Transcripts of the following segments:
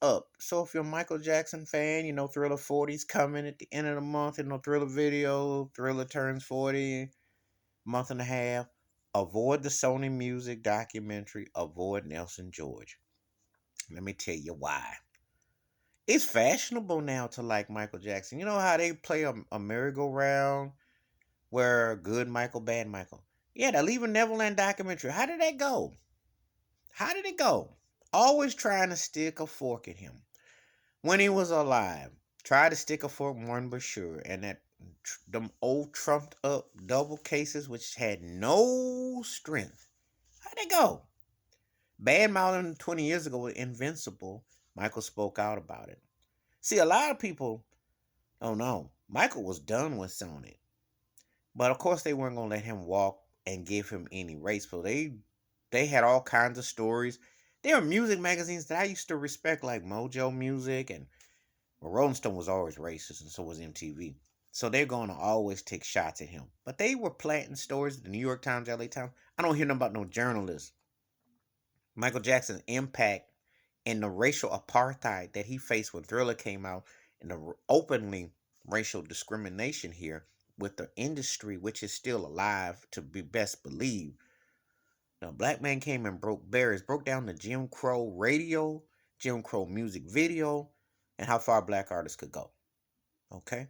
up. So if you're a Michael Jackson fan, Thriller 40's coming at the end of the month. Thriller video. Thriller turns 40, month and a half. Avoid the Sony Music documentary. Avoid Nelson George. Let me tell you why. It's fashionable now to like Michael Jackson. You know how they play a merry-go-round where good Michael, bad Michael. Yeah, the Leaving Neverland documentary. How did that go? How did it go? Always trying to stick a fork in him. When he was alive, tried to stick a fork in Warren Bashir and them old trumped up double cases which had no strength. How'd they go? Bad mouthing 20 years ago with Invincible, Michael spoke out about it. See, a lot of people don't know. Michael was done with Sony. But of course they weren't gonna let him walk and give him any race. So they had all kinds of stories. There were music magazines that I used to respect, like Mojo Music, and Rolling Stone was always racist, and so was MTV. So they're going to always take shots at him. But they were planting stories, the New York Times, LA Times. I don't hear nothing about no journalists. Michael Jackson's impact and the racial apartheid that he faced when Thriller came out, and the openly racial discrimination here with the industry, which is still alive to be best believed. Now, black man came and broke barriers, broke down the Jim Crow radio, Jim Crow music video, and how far black artists could go. Okay?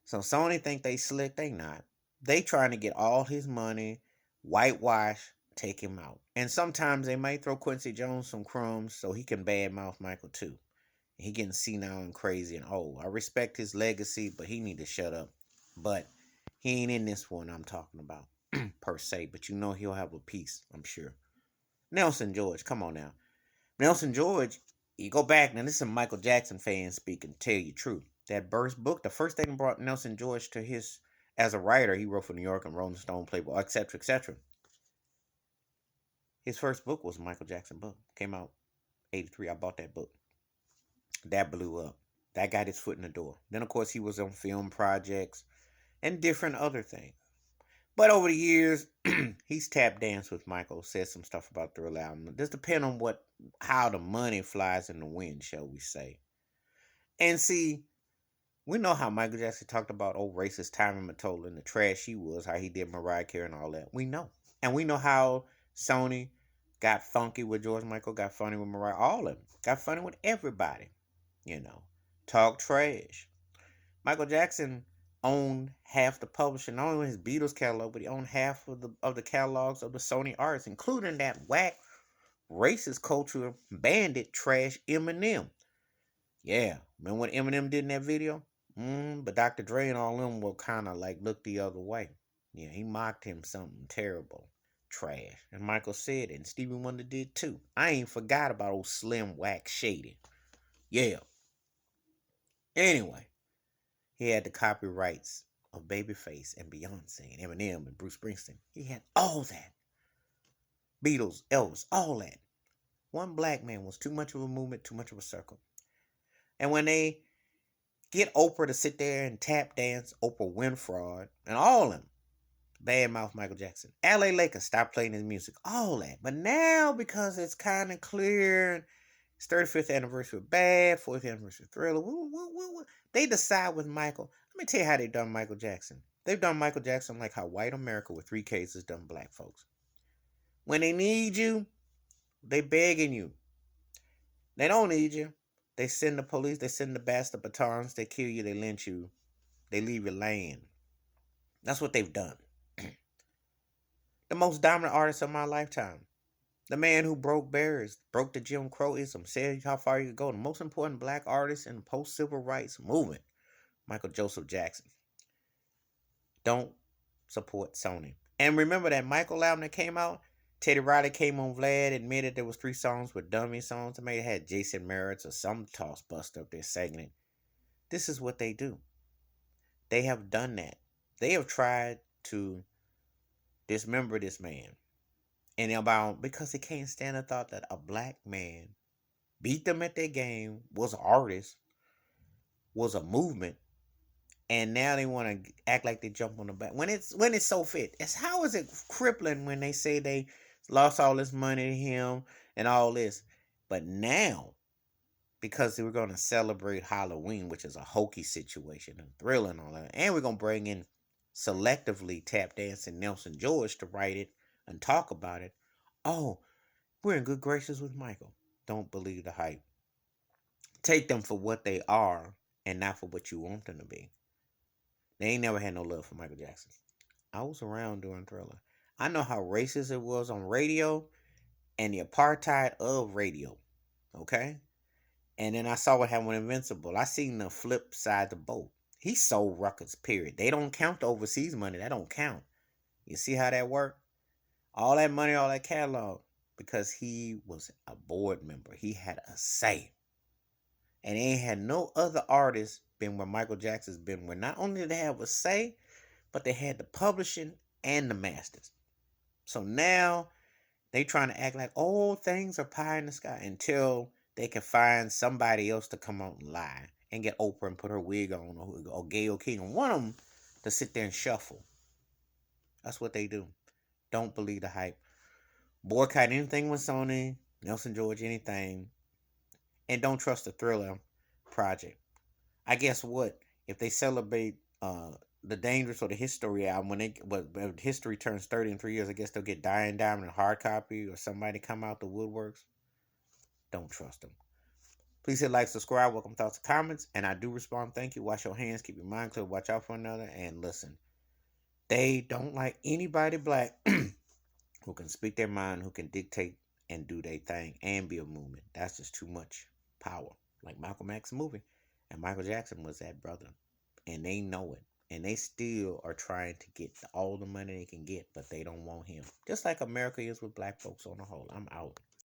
So Sony think they slick, they not. They trying to get all his money, whitewash, take him out. And sometimes they might throw Quincy Jones some crumbs so he can badmouth Michael too. He getting senile and crazy and old. I respect his legacy, but he need to shut up. But he ain't in this one I'm talking about, per se. But he'll have a piece, I'm sure. Nelson George, come on now. Nelson George, you go back, now this is a Michael Jackson fan speaking, tell you the truth. That first book, the first thing that brought Nelson George to his, as a writer, he wrote for New York and Rolling Stone, Playboy, etc., etc. His first book was a Michael Jackson book. Came out 83. I bought that book. That blew up. That got his foot in the door. Then, of course, he was on film projects and different other things. But over the years, he's tap danced with Michael, said some stuff about the Thriller album. It just depends on how the money flies in the wind, shall we say. And see, we know how Michael Jackson talked about old racist Tommy Mottola and the trash he was, how he did Mariah Carey and all that. We know. And we know how Sony got funky with George Michael, got funny with Mariah, all of them. Got funny with everybody. Talk trash. Michael Jackson owned half the publishing, not only his Beatles catalog, but he owned half of the catalogs of the Sony artists, including that whack racist culture bandit trash Eminem. Yeah, remember what Eminem did in that video? But Dr. Dre and all them will kind of like look the other way. Yeah, he mocked him something terrible. Trash. And Michael said it, and Stevie Wonder did too. I ain't forgot about old Slim Wax Shady. Yeah. Anyway, he had the copyrights of Babyface and Beyonce and Eminem and Bruce Springsteen. He had all that. Beatles, Elvis, all that. One black man was too much of a movement, too much of a circle. And when they get Oprah to sit there and tap dance Oprah Winfrey and all of them, badmouth Michael Jackson. LA Lakers stop playing his music. All that. But now, because it's kind of clear, it's 35th anniversary of Bad, 40th anniversary of Thriller, they decide with Michael. Let me tell you how they done Michael Jackson. They've done Michael Jackson like how white America with 3 cases done black folks. When they need you, they begging you. They don't need you. They send the police, they send the bastard batons, they kill you, they lynch you, they leave you laying. That's what they've done. The most dominant artist of my lifetime. The man who broke barriers, broke the Jim Crowism, said how far you could go. The most important black artist in the post-civil rights movement, Michael Joseph Jackson. Don't support Sony. And remember that Michael album that came out? Teddy Riley came on Vlad, admitted there was 3 songs with dummy songs. I mean, it had Jason Mraz or some toss bust up there singing it. This is what they do. They have done that. They have tried to dismember this man. And about because they can't stand the thought that a black man beat them at their game, was an artist, was a movement, and now they want to act like they jump on the back. When it's so fit. How is it crippling when they say they lost all this money to him and all this? But now because they were going to celebrate Halloween, which is a hokey situation and Thriller and all that. And we're going to bring in selectively tap dancing Nelson George to write it and talk about it. Oh, we're in good graces with Michael. Don't believe the hype. Take them for what they are and not for what you want them to be. They ain't never had no love for Michael Jackson. I was around during Thriller. I know how racist it was on radio and the apartheid of radio. Okay? And then I saw what happened with Invincible. I seen the flip side of the boat. He sold records, period. They don't count the overseas money. That don't count. You see how that worked? All that money, all that catalog, because he was a board member. He had a say. And they ain't had no other artist been where Michael Jackson's been, where not only did they have a say, but they had the publishing and the masters. So now they trying to act like, oh, things are pie in the sky until they can find somebody else to come out and lie and get Oprah and put her wig on, or Gayle King, one of them to sit there and shuffle. That's what they do. Don't believe the hype. Boycott anything with Sony, Nelson George, anything, and don't trust the Thriller project. I guess what if they celebrate the Dangerous or the History album when History turns 30 in 3 years? I guess they'll get Dying Diamond in hard copy or somebody come out the woodworks. Don't trust them. Please hit like, subscribe, welcome thoughts and comments, and I do respond. Thank you. Wash your hands, keep your mind clear, watch out for another, and listen. They don't like anybody black who can speak their mind, who can dictate and do their thing and be a movement. That's just too much power. Like Malcolm X's movie. And Michael Jackson was that brother. And they know it. And they still are trying to get all the money they can get, but they don't want him. Just like America is with black folks on the whole. I'm out.